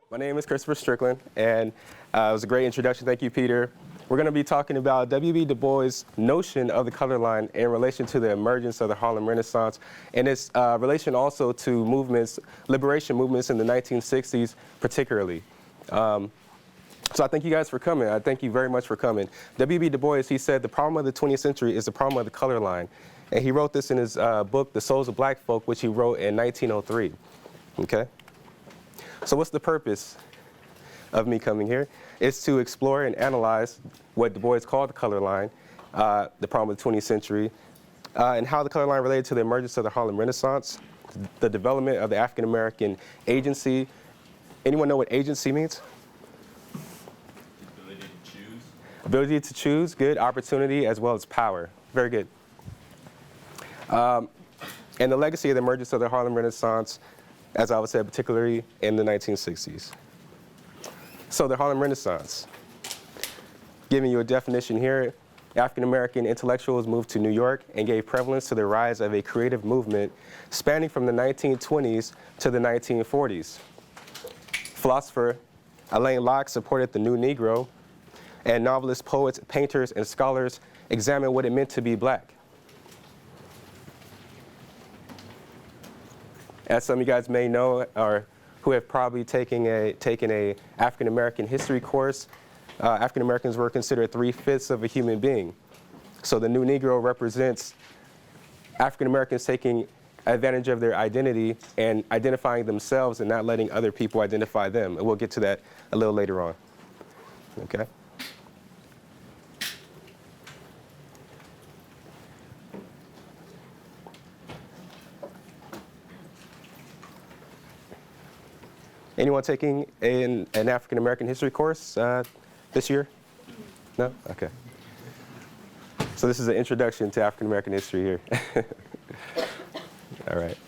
My name is Christopher Strickland, and it was a great introduction. Thank you, Peter. We're going to be talking about W.E.B. Du Bois' notion of the color line in relation to the emergence of the Harlem Renaissance, and its relation also to movements, liberation movements in the 1960s particularly. So I thank you guys for coming. I thank you very much for coming. W.E.B. Du Bois, he said, the problem of the 20th century is the problem of the color line. And he wrote this in his book, The Souls of Black Folk, which he wrote in 1903. Okay? So what's the purpose of me coming here? It's to explore and analyze what Du Bois called the color line, the problem of the 20th century, and how the color line related to the emergence of the Harlem Renaissance, the development of the African American agency. Anyone know what agency means? Ability to choose. Ability to choose, good. Opportunity as well as power. Very good. And the legacy of the emergence of the Harlem Renaissance, as I would say, particularly in the 1960s. So the Harlem Renaissance, giving you a definition here, African American intellectuals moved to New York and gave prevalence to the rise of a creative movement spanning from the 1920s to the 1940s. Philosopher Alain Locke supported the new Negro, and novelists, poets, painters, and scholars examined what it meant to be black. As some of you guys may know, or who have probably taken a African American history course, African Americans were considered 3/5 of a human being. So the new Negro represents African Americans taking advantage of their identity and identifying themselves and not letting other people identify them. And we'll get to that a little later on. Okay? Anyone taking an African American history course this year? No? Okay. So this is an introduction to African American history here. All right.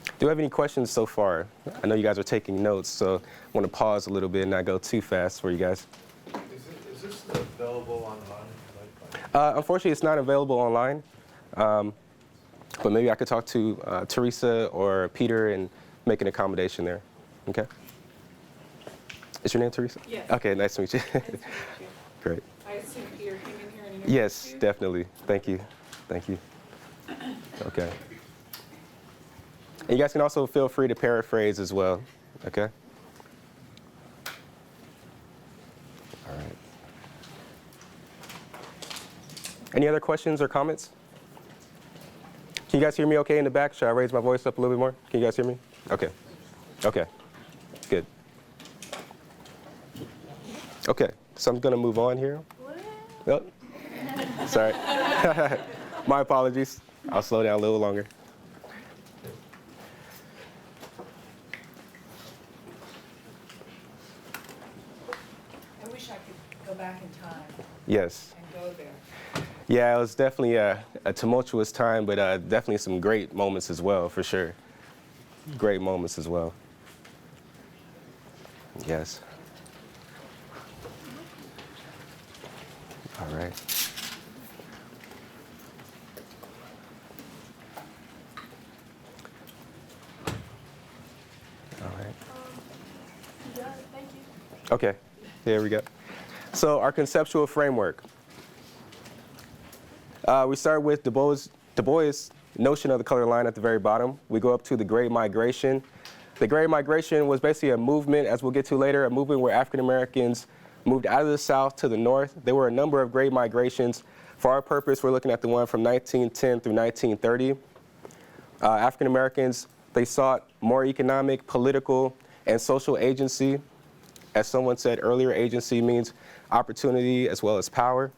Do you have any questions so far? I know you guys are taking notes, so I want to pause a little bit and not go too fast for you guys. Is this available online? Unfortunately, it's not available online. But maybe I could talk to Teresa or Peter and make an accommodation there. Okay? Is your name Teresa? Yes. Okay, nice to meet you. Nice to meet you. Great. I assume Peter came in here and introduced Yes, you? definitely. Thank you. Thank you. Okay. And you guys can also feel free to paraphrase as well. Okay? All right. Any other questions or comments? Can you guys hear me okay in the back? Should I raise my voice up a little bit more? Can you guys hear me? Okay. Okay. Good. Okay. So I'm going to move on here. Oh. Sorry. My apologies. I'll slow down a little longer. I wish I could go back in time Yes. and go there. Yeah, it was definitely a tumultuous time, but definitely some great moments as well, for sure. Great moments as well. Yes. All right. All right. Yeah, thank you. Okay, here we go. So our conceptual framework. We start with Du Bois' notion of the color line at the very bottom. We go up to the Great Migration. The Great Migration was basically a movement, as we'll get to later, a movement where African Americans moved out of the South to the North. There were a number of great migrations. For our purpose, we're looking at the one from 1910 through 1930. African Americans, they sought more economic, political, and social agency. As someone said earlier, agency means opportunity as well as power.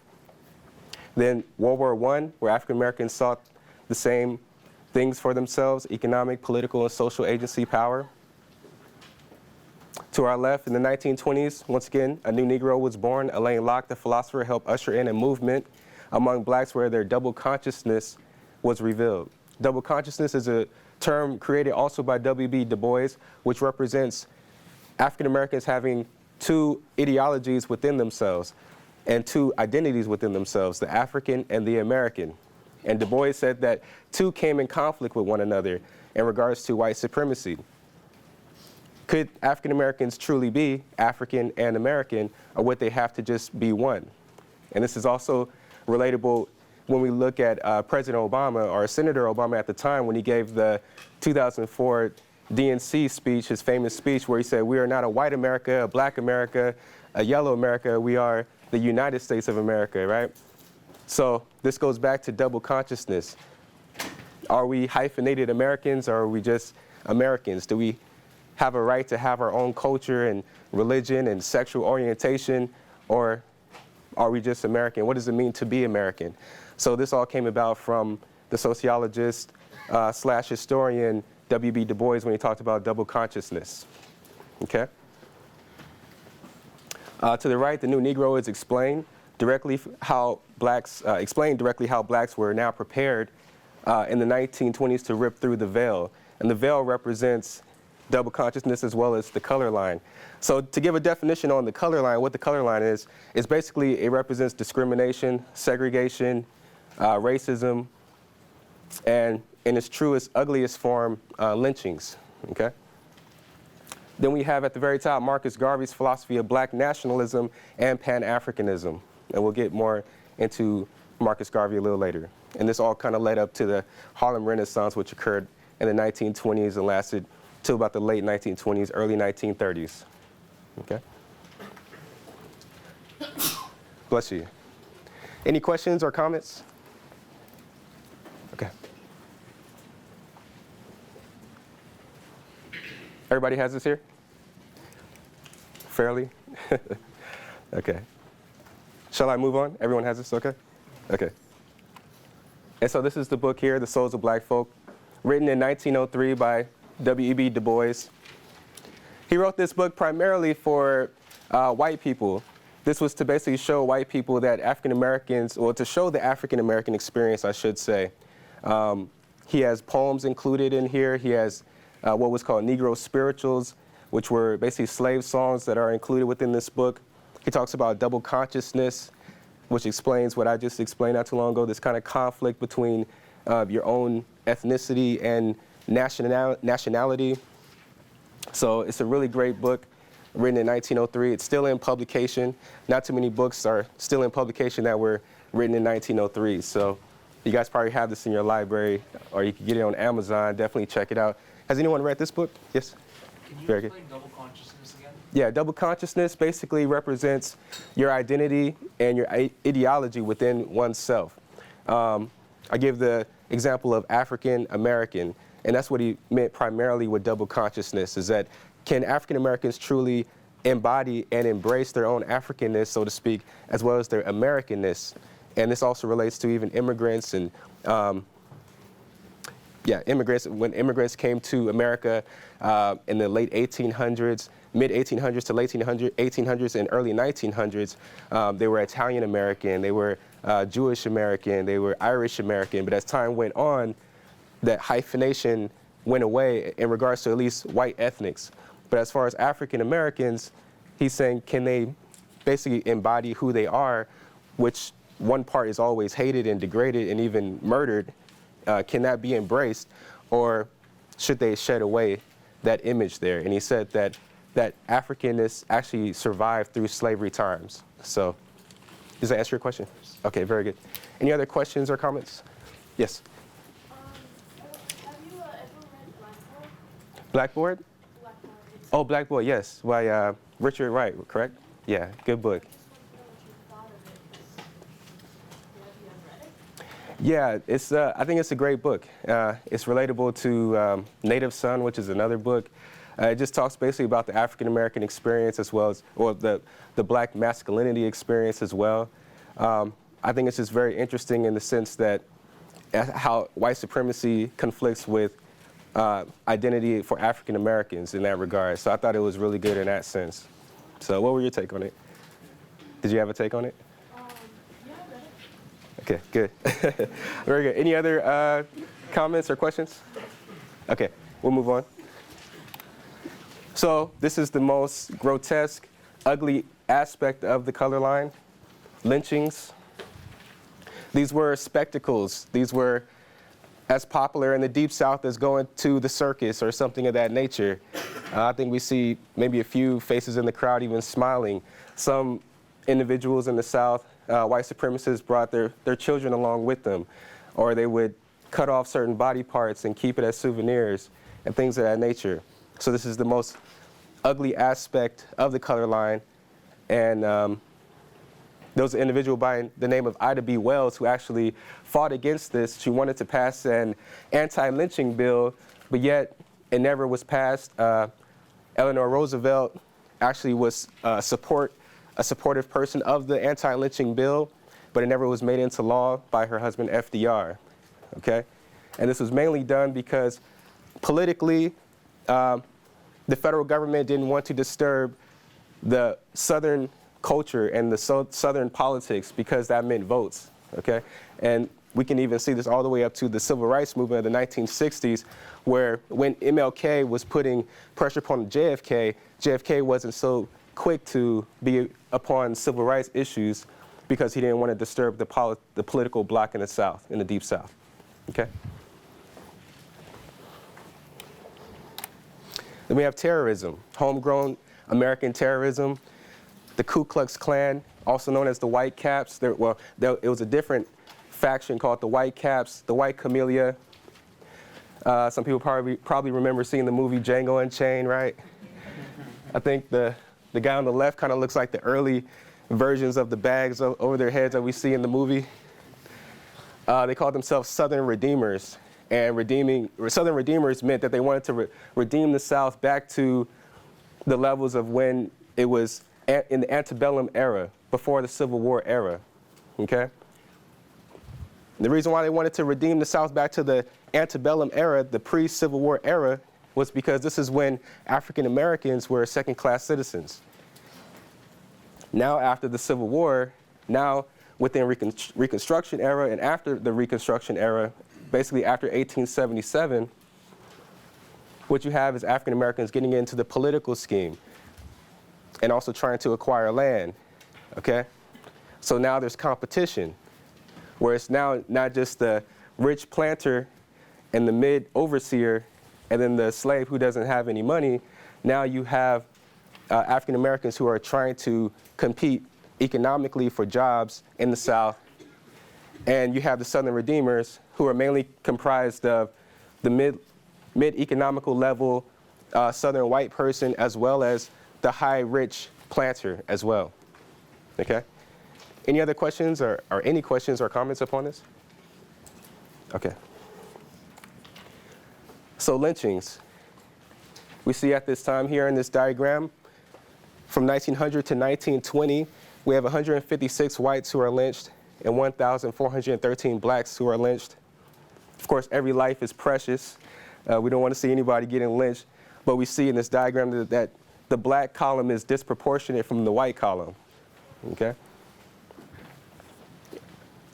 Then World War I, where African Americans sought the same things for themselves, economic, political, and social agency power. To our left, in the 1920s, once again, a new Negro was born. Alain Locke, the philosopher, helped usher in a movement among blacks where their double consciousness was revealed. Double consciousness is a term created also by W.E.B. Du Bois, which represents African Americans having two ideologies within themselves and two identities within themselves, the African and the American. And Du Bois said that two came in conflict with one another in regards to white supremacy. Could African Americans truly be African and American, or would they have to just be one? And this is also relatable when we look at President Obama, or Senator Obama at the time, when he gave the 2004 DNC speech, his famous speech, where he said, "We are not a white America, a black America, a yellow America, we are the United States of America," right? So this goes back to double consciousness. Are we hyphenated Americans, or are we just Americans? Do we have a right to have our own culture and religion and sexual orientation, or are we just American? What does it mean to be American? So this all came about from the sociologist slash historian W.E.B. Du Bois when he talked about double consciousness. Okay? To the right, the New Negro is explained directly how blacks were now prepared in the 1920s to rip through the veil. And the veil represents double consciousness as well as the color line. So to give a definition on the color line, what the color line is basically it represents discrimination, segregation, racism, and in its truest, ugliest form, lynchings. Okay? Then we have at the very top Marcus Garvey's philosophy of black nationalism and Pan-Africanism. And we'll get more into Marcus Garvey a little later. And this all kind of led up to the Harlem Renaissance, which occurred in the 1920s and lasted till about the late 1920s, early 1930s. Okay? Bless you. Any questions or comments? Okay. Everybody has this here? Fairly? Okay. Shall I move on? Everyone has this, okay? Okay. And so this is the book here, The Souls of Black Folk, written in 1903 by W.E.B. Du Bois. He wrote this book primarily for white people. This was to basically show white people that African Americans, or to show the African American experience, I should say. He has poems included in here. He has what was called Negro spirituals, which were basically slave songs that are included within this book. He talks about double consciousness, which explains what I just explained not too long ago, this kind of conflict between your own ethnicity and nationality. So it's a really great book, written in 1903. It's still in publication. Not too many books are still in publication that were written in 1903. So you guys probably have this in your library, or you can get it on Amazon. Definitely check it out. Has anyone read this book? Yes? Can you Very explain double consciousness again? Yeah, double consciousness basically represents your identity and your ideology within oneself. I give the example of African American, and that's what he meant primarily with double consciousness, is that can African Americans truly embody and embrace their own Africanness, so to speak, as well as their Americanness? And this also relates to even immigrants and immigrants. When immigrants came to America in the late 1800s, mid 1800s to late 1800s and early 1900s, they were Italian American, they were Jewish American, they were Irish American. But as time went on, that hyphenation went away in regards to at least white ethnics. But as far as African Americans, he's saying, can they basically embody who they are, which one part is always hated and degraded and even murdered? Can that be embraced, or should they shed away that image there? And he said that Africanness actually survived through slavery times. So does that answer your question? Okay, very good. Any other questions or comments? Yes? Have you ever read Blackboard? Blackboard? Blackboard. Oh, Blackboard, yes, by Richard Wright, correct? Yeah, good book. I just want to know what you thought of it. Have you ever read it? Yeah, it's. I think it's a great book. It's relatable to Native Son, which is another book. It just talks basically about the African American experience as well as, or the black masculinity experience as well. I think it's just very interesting in the sense that how white supremacy conflicts with identity for African Americans in that regard. So I thought it was really good in that sense. So what were your take on it? Did you have a take on it? Yeah, I read it. Okay, good. Very good. Any other comments or questions? Okay, we'll move on. So this is the most grotesque, ugly aspect of the color line, lynchings. These were spectacles. These were as popular in the Deep South as going to the circus or something of that nature. I think we see maybe a few faces in the crowd even smiling. Some individuals in the South, white supremacists brought their children along with them, or they would cut off certain body parts and keep it as souvenirs and things of that nature. So this is the most ugly aspect of the color line. And there was an individual by the name of Ida B. Wells who actually fought against this. She wanted to pass an anti-lynching bill, but yet it never was passed. Eleanor Roosevelt actually was a supportive person of the anti-lynching bill, but it never was made into law by her husband FDR. Okay? And this was mainly done because politically, the federal government didn't want to disturb the Southern culture and the Southern politics because that meant votes, okay? And we can even see this all the way up to the civil rights movement of the 1960s, where when MLK was putting pressure upon JFK, JFK wasn't so quick to be upon civil rights issues because he didn't want to disturb the political bloc in the South, in the Deep South, okay? Then we have terrorism, homegrown American terrorism. The Ku Klux Klan, also known as the White Caps. It was a different faction called the White Caps, the White Camellia. Some people probably remember seeing the movie Django Unchained, right? I think the guy on the left kind of looks like the early versions of the bags over their heads that we see in the movie. They called themselves Southern Redeemers. And Southern Redeemers meant that they wanted to redeem the South back to the levels of when it was in the antebellum era, before the Civil War era, okay? The reason why they wanted to redeem the South back to the antebellum era, the pre-Civil War era, was because this is when African Americans were second-class citizens. Now after the Civil War, now within Reconstruction era and after the Reconstruction era, basically after 1877, what you have is African Americans getting into the political scheme and also trying to acquire land, okay? So now there's competition, where it's now not just the rich planter and the mid-overseer and then the slave who doesn't have any money. Now you have African Americans who are trying to compete economically for jobs in the South. And you have the Southern Redeemers, who are mainly comprised of the mid-economical level Southern white person, as well as the high rich planter as well, okay? Any other questions or any questions or comments upon this? Okay. So lynchings. We see at this time here in this diagram, from 1900 to 1920, we have 156 whites who are lynched and 1,413 blacks who are lynched. Of course, every life is precious. We don't want to see anybody getting lynched, but we see in this diagram that the black column is disproportionate from the white column, okay?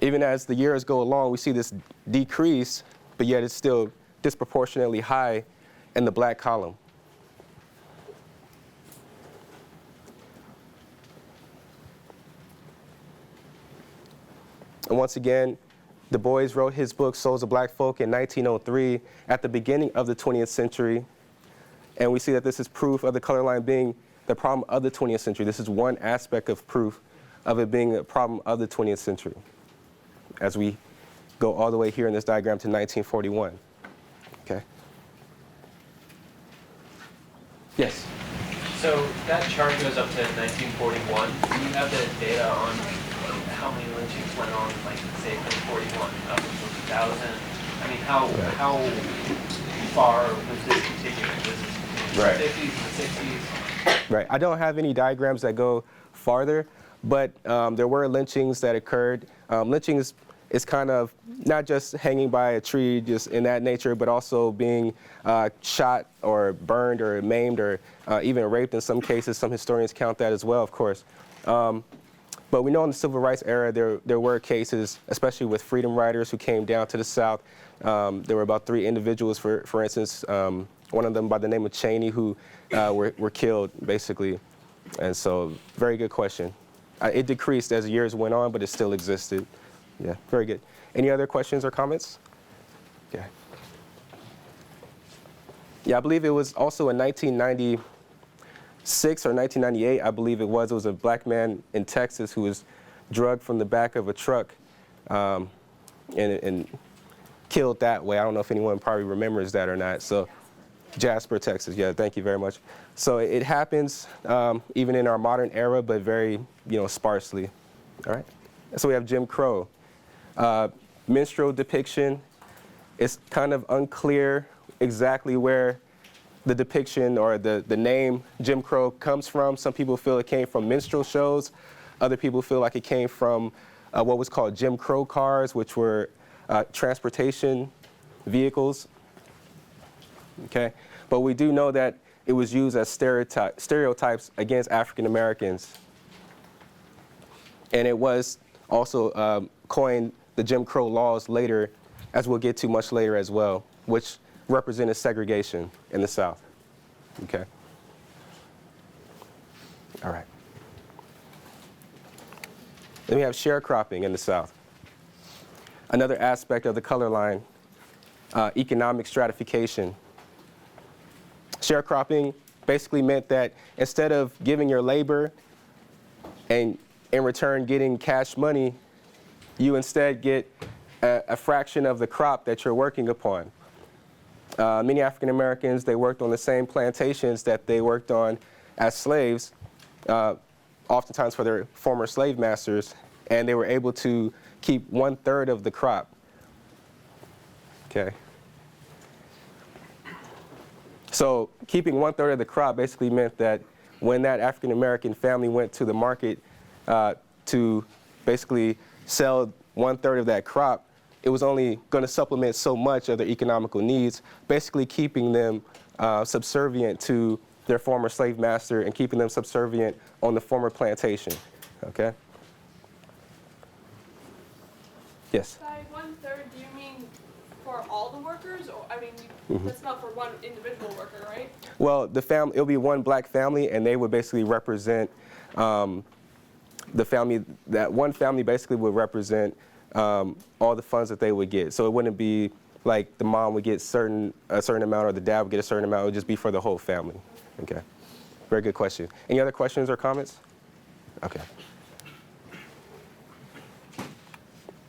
Even as the years go along, we see this decrease, but yet it's still disproportionately high in the black column. And once again, Du Bois wrote his book, Souls of Black Folk, in 1903, at the beginning of the 20th century. And we see that this is proof of the color line being the problem of the 20th century. This is one aspect of proof of it being a problem of the 20th century, as we go all the way here in this diagram to 1941. Okay? Yes? So that chart goes up to 1941. Do you have the data on how many lynchings went on, like, say, from 41 up until 2000? I mean, how far was this continuing? Was this Right. the 50s and the 60s? Right. I don't have any diagrams that go farther, but there were lynchings that occurred. Lynchings is kind of not just hanging by a tree, just in that nature, but also being shot or burned or maimed or even raped in some cases. Some historians count that as well, of course. But we know in the Civil Rights era, there were cases, especially with freedom riders who came down to the South. There were about 3 individuals, for instance, one of them by the name of Cheney, who were killed, basically. And so, very good question. It decreased as years went on, but it still existed. Yeah, very good. Any other questions or comments? Okay. Yeah, I believe it was also in 1996 or 1998, I believe it was. It was a black man in Texas who was drugged from the back of a truck and killed that way. I don't know if anyone probably remembers that or not. So, Jasper, Texas. Yeah, thank you very much. So it happens even in our modern era, but very, sparsely. All right. So we have Jim Crow. Minstrel depiction. It's kind of unclear exactly where the depiction or the name Jim Crow comes from. Some people feel it came from minstrel shows. Other people feel like it came from what was called Jim Crow cars, which were transportation vehicles. Okay, but we do know that it was used as stereotypes against African Americans. And it was also coined the Jim Crow laws later, as we'll get to much later as well, which represented segregation in the South. Okay. All right. Then we have sharecropping in the South. Another aspect of the color line, economic stratification. Sharecropping basically meant that instead of giving your labor and in return getting cash money, you instead get a fraction of the crop that you're working upon. Many African Americans, they worked on the same plantations that they worked on as slaves, oftentimes for their former slave masters, and they were able to keep 1/3 of the crop. Okay. So keeping 1/3 of the crop basically meant that when that African American family went to the market to basically sell 1/3 of that crop, it was only going to supplement so much of their economical needs, basically keeping them subservient to their former slave master and keeping them subservient on the former plantation. Okay? Yes? By 1/3, do you mean for all the workers? Or, I mean, that's not for one individual worker, right? Well, it'll be one black family, and they would basically represent the family. That one family basically would represent all the funds that they would get. So it wouldn't be like the mom would get a certain amount or the dad would get a certain amount. It would just be for the whole family. Okay. Very good question. Any other questions or comments? Okay.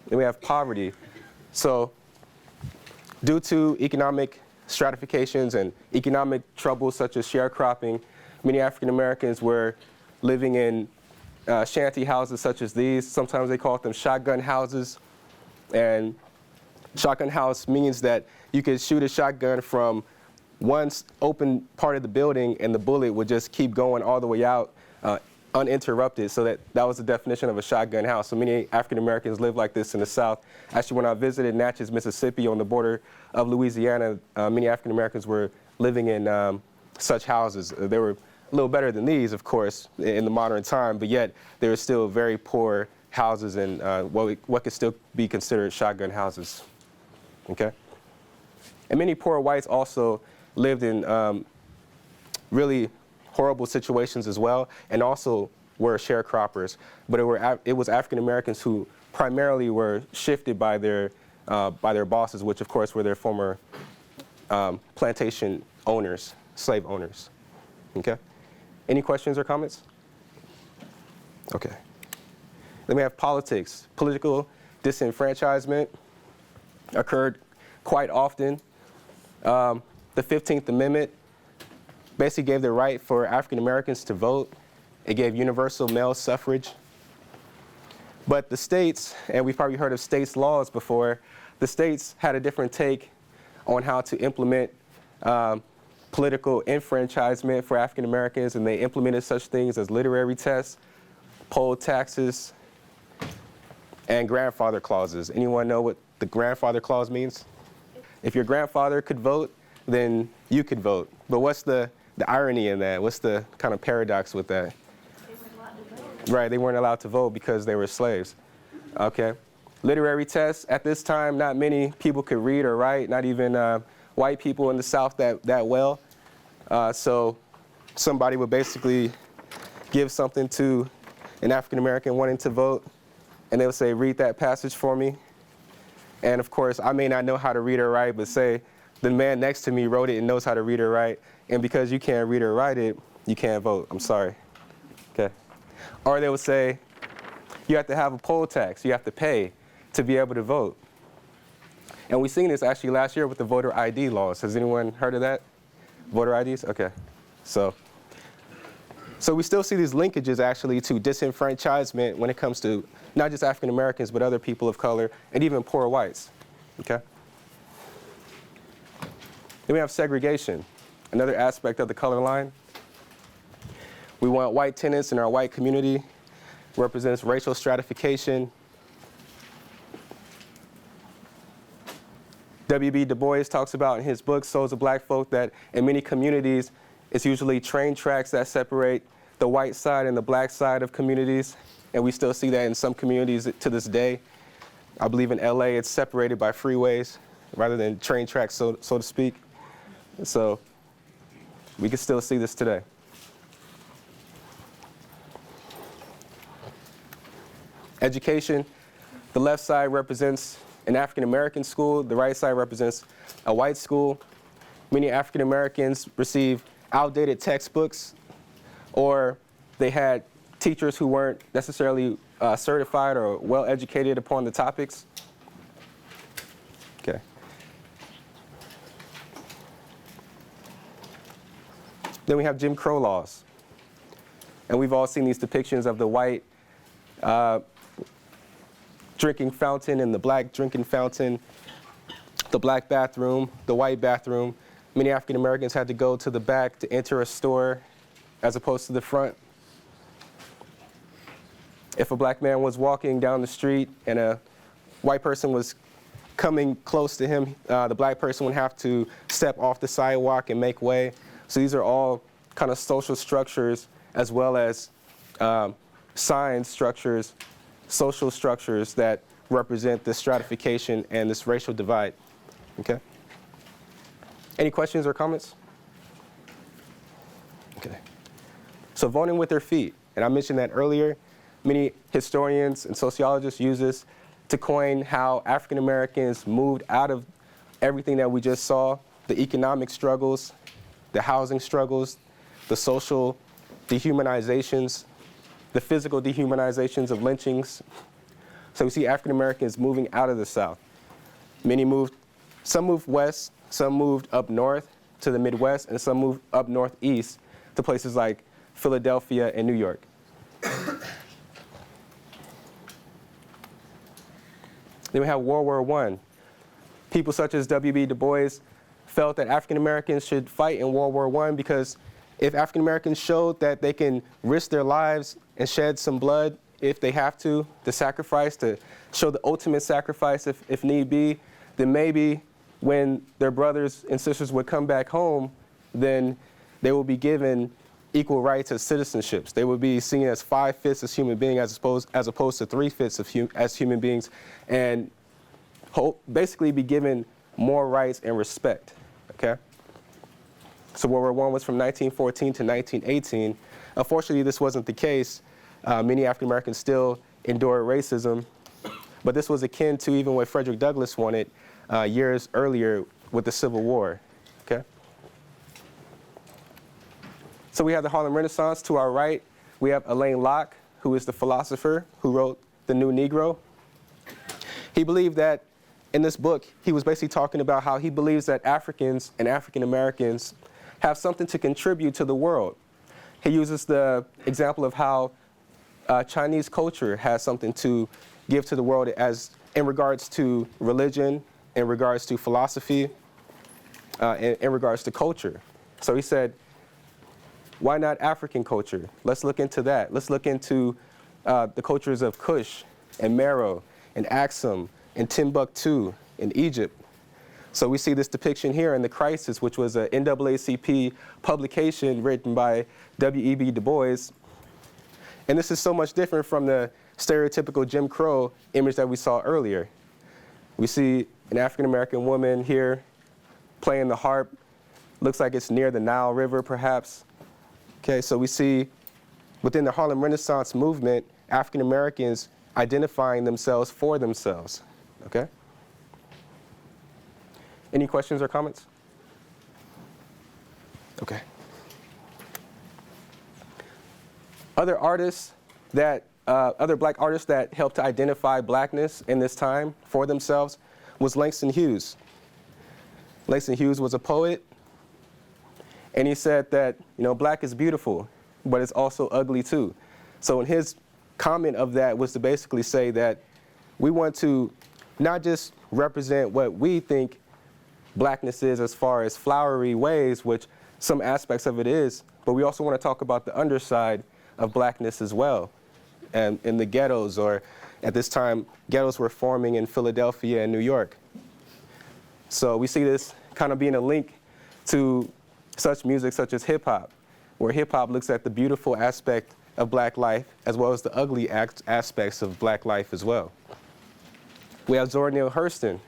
Then we have poverty. So due to economic stratifications and economic troubles such as sharecropping, many African Americans were living in shanty houses such as these. Sometimes they call them shotgun houses. And shotgun house means that you could shoot a shotgun from one open part of the building and the bullet would just keep going all the way out uninterrupted. So that was the definition of a shotgun house. So many African Americans live like this in the South. Actually, when I visited Natchez, Mississippi on the border of Louisiana, many African Americans were living in such houses. They were a little better than these, of course, in the modern time, but yet they were still very poor houses and what could still be considered shotgun houses. Okay? And many poor whites also lived in really horrible situations as well, and also were sharecroppers. But it was African Americans who primarily were shifted by their bosses, which of course were their former plantation owners, slave owners. Okay? Any questions or comments? Okay. Then we have politics. Political disenfranchisement occurred quite often. The 15th Amendment basically gave the right for African Americans to vote. It gave universal male suffrage. But the states, and we've probably heard of states' laws before, the states had a different take on how to implement political enfranchisement for African Americans, and they implemented such things as literary tests, poll taxes, and grandfather clauses. Anyone know what the grandfather clause means? If your grandfather could vote, then you could vote. But what's the irony in that? What's the kind of paradox with that? They weren't allowed to vote. Right, they weren't allowed to vote because they were slaves. Okay. Literary tests, at this time, not many people could read or write, not even white people in the South that well. So somebody would basically give something to an African American wanting to vote, and they would say, read that passage for me. And of course, I may not know how to read or write, but say the man next to me wrote it and knows how to read or write, and because you can't read or write it, you can't vote. I'm sorry. Okay. Or they would say, you have to have a poll tax. You have to pay to be able to vote. And we seen this actually last year with the voter ID laws. Has anyone heard of that? Voter IDs? Okay. So we still see these linkages actually to disenfranchisement when it comes to not just African Americans, but other people of color and even poor whites. Okay. Then we have segregation, another aspect of the color line. We want white tenants in our white community, represents racial stratification. W.E.B. Du Bois talks about in his book, Souls of Black Folk, that in many communities, it's usually train tracks that separate the white side and the black side of communities. And we still see that in some communities to this day. I believe in LA, it's separated by freeways rather than train tracks, so to speak. So we can still see this today. Education, the left side represents an African American school, the right side represents a white school. Many African Americans receive outdated textbooks, or they had teachers who weren't necessarily certified or well educated upon the topics. Okay. Then we have Jim Crow laws. And we've all seen these depictions of the white drinking fountain and the black drinking fountain, the black bathroom, the white bathroom. Many African Americans had to go to the back to enter a store as opposed to the front. If a black man was walking down the street and a white person was coming close to him, the black person would have to step off the sidewalk and make way. So these are all kind of social structures as well as sign structures, social structures that represent this stratification and this racial divide. Okay? Any questions or comments? Okay. So voting with their feet, and I mentioned that earlier. Many historians and sociologists use this to coin how African Americans moved out of everything that we just saw, the economic struggles, the housing struggles, the social dehumanizations, the physical dehumanizations of lynchings. So we see African Americans moving out of the South. Some moved west, some moved up north to the Midwest, and some moved up northeast to places like Philadelphia and New York. Then we have World War I. People such as W.E.B. Du Bois felt that African Americans should fight in World War I because if African Americans showed that they can risk their lives and shed some blood if they have to sacrifice, to show the ultimate sacrifice if need be, then maybe when their brothers and sisters would come back home, then they will be given equal rights as citizenships. They would be seen as 5/5 as human beings as opposed to 3/5 as human beings, and basically be given more rights and respect. Okay? So World War I was from 1914 to 1918. Unfortunately, this wasn't the case. Many African Americans still endured racism, but this was akin to even what Frederick Douglass wanted years earlier with the Civil War. Okay? So we have the Harlem Renaissance. To our right, we have Alain Locke, who is the philosopher who wrote The New Negro. He believed that in this book, he was basically talking about how he believes that Africans and African Americans have something to contribute to the world. He uses the example of how Chinese culture has something to give to the world as in regards to religion, in regards to philosophy, in regards to culture. So he said, why not African culture? Let's look into that. Let's look into the cultures of Kush and Meroe and Axum and Timbuktu in Egypt. So we see this depiction here in The Crisis, which was an NAACP publication written by W.E.B. Du Bois. And this is so much different from the stereotypical Jim Crow image that we saw earlier. We see an African-American woman here playing the harp. Looks like it's near the Nile River, perhaps. Okay, so we see within the Harlem Renaissance movement, African-Americans identifying themselves for themselves. Okay? Any questions or comments? Okay. Other artists other black artists that helped to identify blackness in this time for themselves was Langston Hughes. Langston Hughes was a poet, and he said that, black is beautiful, but it's also ugly too. So in his comment of that was to basically say that we want to not just represent what we think blackness is as far as flowery ways, which some aspects of it is, but we also want to talk about the underside of blackness as well. And in the ghettos, or at this time, ghettos were forming in Philadelphia and New York. So we see this kind of being a link to such music such as hip hop, where hip hop looks at the beautiful aspect of black life as well as the ugly aspects of black life as well. We have Zora Neale Hurston,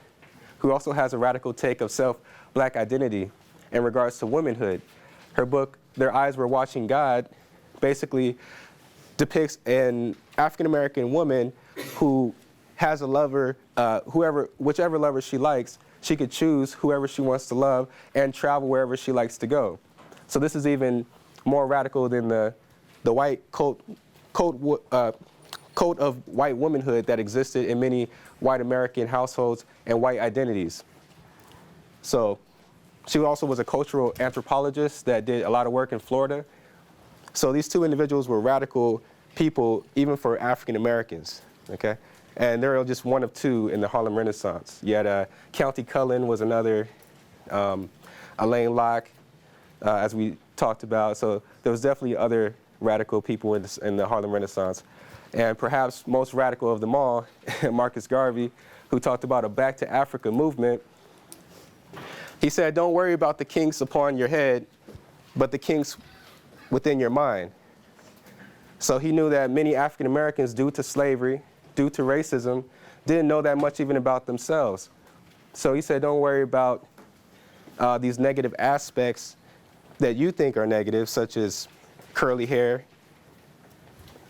who also has a radical take of self-black identity in regards to womanhood. Her book, Their Eyes Were Watching God, basically depicts an African-American woman who has a lover, whichever lover she likes, she could choose whoever she wants to love and travel wherever she likes to go. So this is even more radical than the white code of white womanhood that existed in many white American households and white identities. So she also was a cultural anthropologist that did a lot of work in Florida. So these two individuals were radical people, even for African Americans, okay? And they're just one of two in the Harlem Renaissance. You had County Cullen was another, Alain Locke, as we talked about. So there was definitely other radical people in the Harlem Renaissance. And perhaps most radical of them all, Marcus Garvey, who talked about a Back to Africa movement. He said, don't worry about the kinks upon your head, but the kinks within your mind. So he knew that many African Americans, due to slavery, due to racism, didn't know that much even about themselves. So he said, don't worry about these negative aspects that you think are negative, such as curly hair,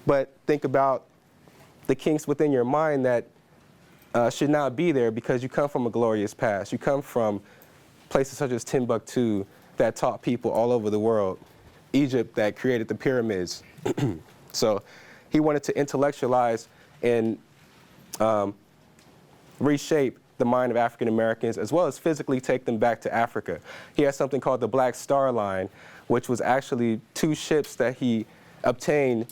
but think about the kinks within your mind that should not be there because you come from a glorious past. You come from places such as Timbuktu that taught people all over the world, Egypt that created the pyramids. So he wanted to intellectualize and reshape the mind of African Americans, as well as physically take them back to Africa. He had something called the Black Star Line, which was actually 2 ships that he obtained,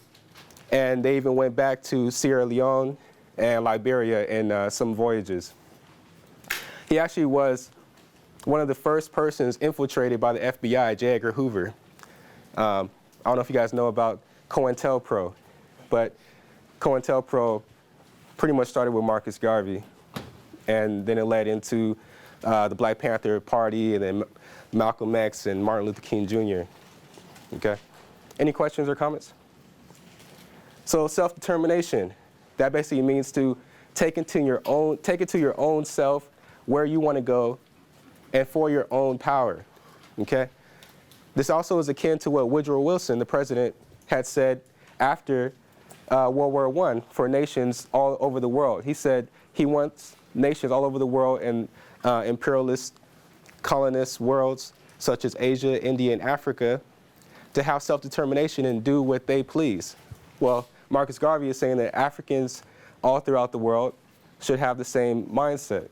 and they even went back to Sierra Leone and Liberia in some voyages. He actually was one of the first persons infiltrated by the FBI, J. Edgar Hoover. I don't know if you guys know about COINTELPRO, but COINTELPRO pretty much started with Marcus Garvey, and then it led into the Black Panther Party, and then Malcolm X and Martin Luther King Jr. Okay? Any questions or comments? So self-determination, that basically means to take it to your own self, where you want to go, and for your own power. Okay? This also is akin to what Woodrow Wilson, the president, had said after World War I for nations all over the world. He said he wants nations all over the world and imperialist colonist worlds such as Asia, India, and Africa to have self-determination and do what they please. Well, Marcus Garvey is saying that Africans all throughout the world should have the same mindset.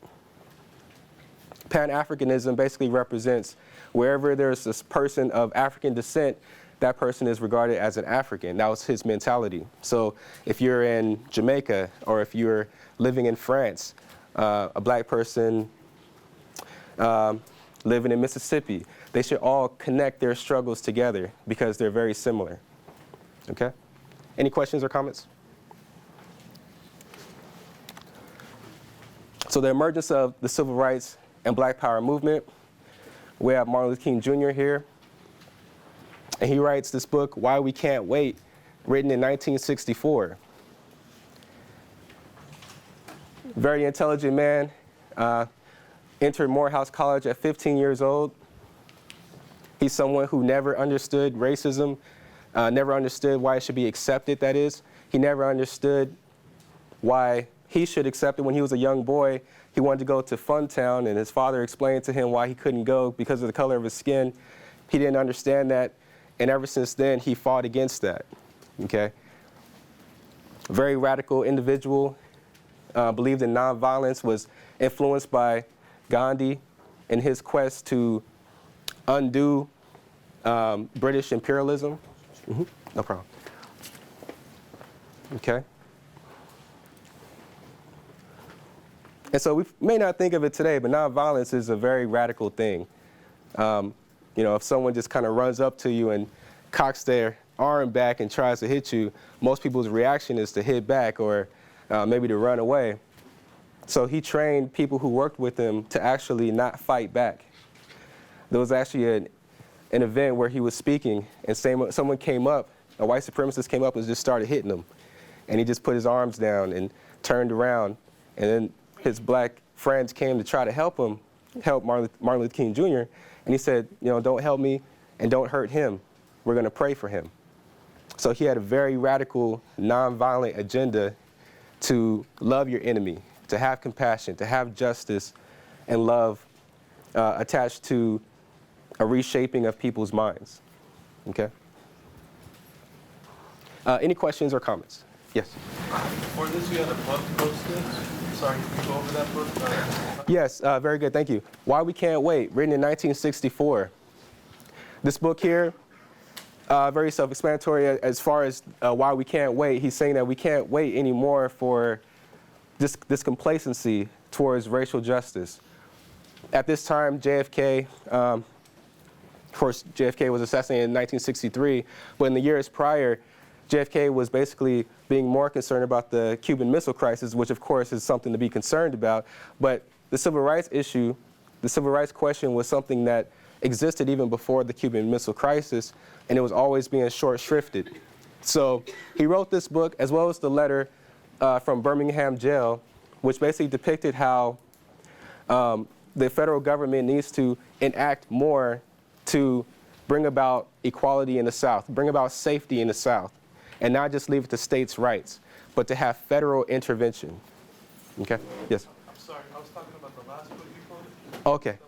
Pan-Africanism basically represents wherever there's this person of African descent, that person is regarded as an African. That was his mentality. So if you're in Jamaica or if you're living in France, a black person living in Mississippi, they should all connect their struggles together because they're very similar. Okay? Any questions or comments? So the emergence of the civil rights and black power movement, we have Martin Luther King Jr. here. And he writes this book, Why We Can't Wait, written in 1964. Very intelligent man, entered Morehouse College at 15 years old. He's someone who never understood racism, never understood why it should be accepted, that is. He never understood why he should accept it. When he was a young boy, he wanted to go to Funtown, and his father explained to him why he couldn't go because of the color of his skin. He didn't understand that, and ever since then, he fought against that, okay? Very radical individual, believed in nonviolence, was influenced by Gandhi in his quest to undo British imperialism. No problem. Okay. And so we may not think of it today, but nonviolence is a very radical thing. You know, if someone just kind of runs up to you and cocks their arm back and tries to hit you, most people's reaction is to hit back or maybe to run away. So he trained people who worked with him to actually not fight back. There was actually an event where he was speaking, and someone came up, a white supremacist came up and just started hitting him. And he just put his arms down and turned around, and then his black friends came to try to help him, help Martin Luther King Jr., and he said, you know, don't help me and don't hurt him. We're going to pray for him. So he had a very radical, nonviolent agenda to love your enemy, to have compassion, to have justice and love attached to a reshaping of people's minds. Okay? Any questions or comments? Yes? For this, we had a book posted. Sorry, can you go over that book? Yes, very good, thank you. Why We Can't Wait, written in 1964. This book here, very self-explanatory as far as why we can't wait. He's saying that we can't wait anymore for this complacency towards racial justice. At this time, JFK, of course, JFK was assassinated in 1963, but in the years prior, JFK was basically being more concerned about the Cuban Missile Crisis, which of course is something to be concerned about. But the civil rights issue, the civil rights question was something that existed even before the Cuban Missile Crisis, and it was always being short-shrifted. So he wrote this book, as well as the letter from Birmingham jail, which basically depicted how the federal government needs to enact more to bring about equality in the South, bring about safety in the South, and not just leave it to states' rights, but to have federal intervention. Okay? Yes? I'm sorry, I was talking about the last book you quoted. Okay.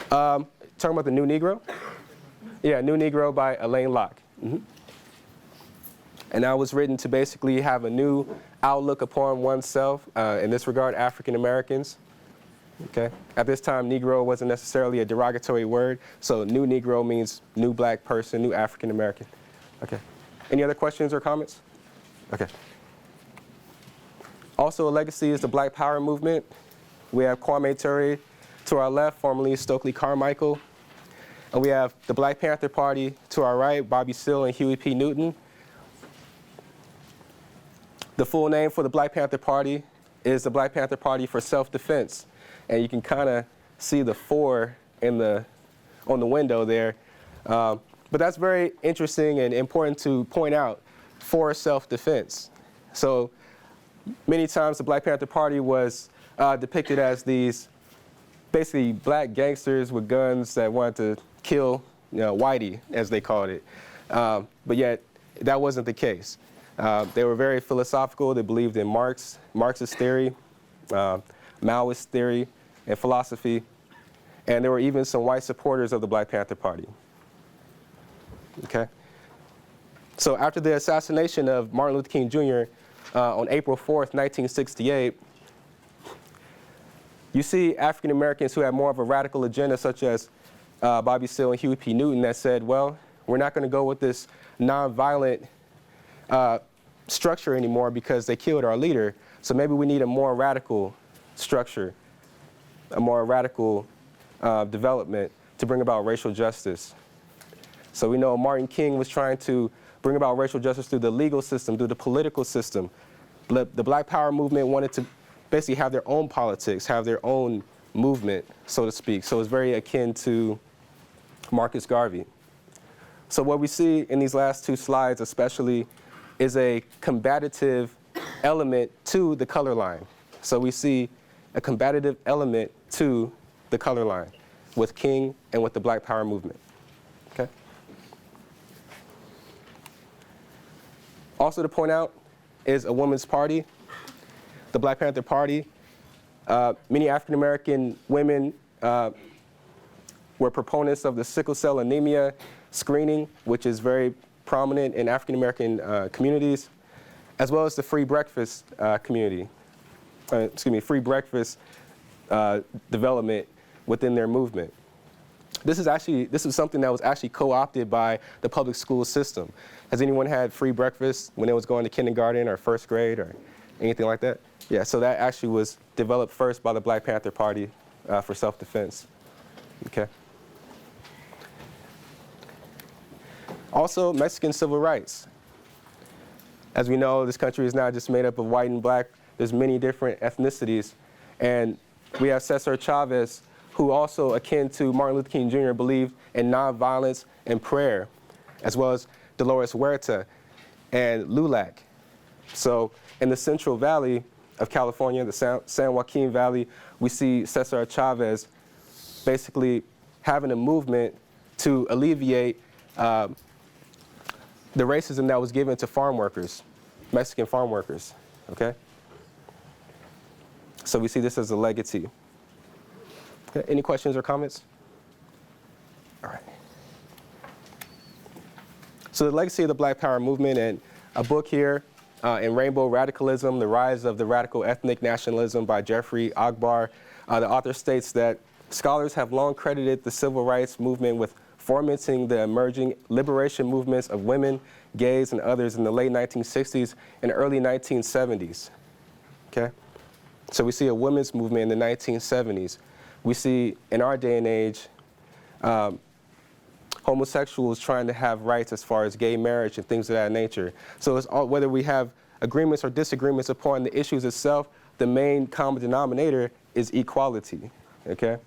Talking about the New Negro? Yeah, New Negro by Alain Locke. And that was written to basically have a new outlook upon oneself, in this regard, African Americans. Okay? At this time, Negro wasn't necessarily a derogatory word, so New Negro means new black person, new African American. Okay. Any other questions or comments? Okay. Also, a legacy is the Black Power movement. We have Kwame Ture to our left, formerly Stokely Carmichael. And we have the Black Panther Party to our right, Bobby Seale and Huey P. Newton. The full name for the Black Panther Party is the Black Panther Party for Self-Defense. And you can kind of see the 4 on the window there. But that's very interesting and important to point out, for self-defense. So many times the Black Panther Party was depicted as these basically black gangsters with guns that wanted to kill, you know, whitey, as they called it. But yet, that wasn't the case. They were very philosophical. They believed in Marxist theory, Maoist theory, and philosophy. And there were even some white supporters of the Black Panther Party. Okay? So after the assassination of Martin Luther King Jr. On April 4th, 1968, you see African Americans who had more of a radical agenda, such as Bobby Seale and Huey P. Newton, that said, well, we're not going to go with this nonviolent structure anymore because they killed our leader. So maybe we need a more radical structure, a more radical development to bring about racial justice. So we know Martin King was trying to bring about racial justice through the legal system, through the political system. The Black Power movement wanted to basically have their own politics, have their own movement, so to speak. So it's very akin to Marcus Garvey. So what we see in these last 2 slides especially is a combative element to the color line. So we see a combative element to the color line with King and with the Black Power movement. Okay? Also to point out, is a women's party, the Black Panther Party. Many African American women were proponents of the sickle cell anemia screening, which is very prominent in African American communities, as well as the free breakfast community. Free breakfast development within their movement. This is something that was actually co-opted by the public school system. Has anyone had free breakfast when they was going to kindergarten or first grade or anything like that? Yeah, so that actually was developed first by the Black Panther Party for self-defense. Okay. Also, Mexican civil rights. As we know, this country is not just made up of white and black. There's many different ethnicities. And we have Cesar Chavez, who also, akin to Martin Luther King Jr., believed in nonviolence and prayer, as well as Dolores Huerta and LULAC. So in the Central Valley of California, the San Joaquin Valley, we see Cesar Chavez basically having a movement to alleviate the racism that was given to farm workers, Mexican farm workers, okay? So we see this as a legacy. Okay, any questions or comments? All right. So the legacy of the Black Power movement, and a book here in Rainbow Radicalism, The Rise of the Radical Ethnic Nationalism by Jeffrey Agbar. The author states that scholars have long credited the civil rights movement with fomenting the emerging liberation movements of women, gays, and others in the late 1960s and early 1970s. Okay? So we see a women's movement in the 1970s. We see, in our day and age, homosexuals trying to have rights as far as gay marriage and things of that nature. So it's all, whether we have agreements or disagreements upon the issues itself, the main common denominator is equality, okay?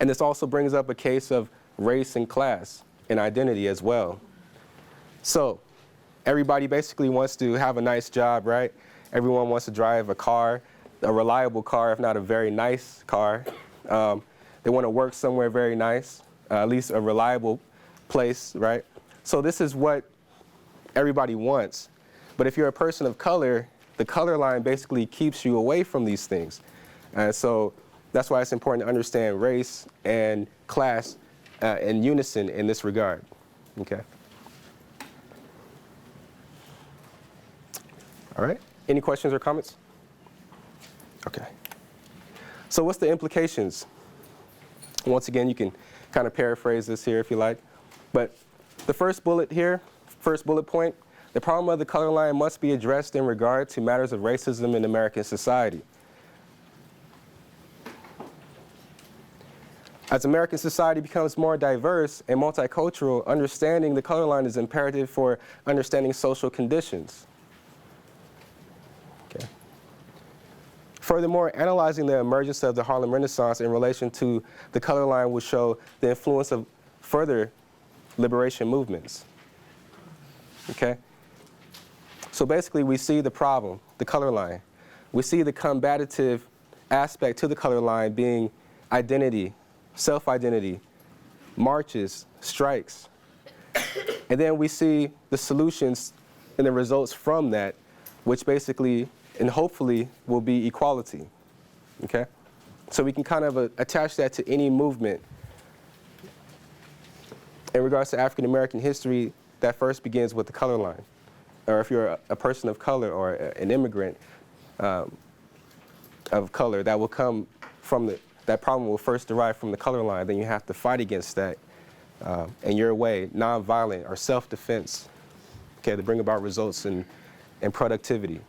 And this also brings up a case of race and class and identity as well. So everybody basically wants to have a nice job, right? Everyone wants to drive a car, a reliable car, if not a very nice car. They want to work somewhere very nice, at least a reliable place, right? So this is what everybody wants. But if you're a person of color, the color line basically keeps you away from these things. And so that's why it's important to understand race and class in unison in this regard, okay? All right, any questions or comments? Okay. So what's the implications? Once again, you can kind of paraphrase this here if you like. But the first bullet here, first bullet point, the problem of the color line must be addressed in regard to matters of racism in American society. As American society becomes more diverse and multicultural, understanding the color line is imperative for understanding social conditions. Okay. Furthermore, analyzing the emergence of the Harlem Renaissance in relation to the color line will show the influence of further liberation movements. Okay? So basically, we see the problem, the color line. We see the combative aspect to the color line being identity, self-identity, marches, strikes. And then we see the solutions and the results from that, which basically and hopefully will be equality, okay? So we can kind of attach that to any movement. In regards to African American history, that first begins with the color line. Or if you're a person of color or an immigrant of color, that will come from that problem will first derive from the color line. Then you have to fight against that in your way, nonviolent or self-defense, okay, to bring about results and productivity.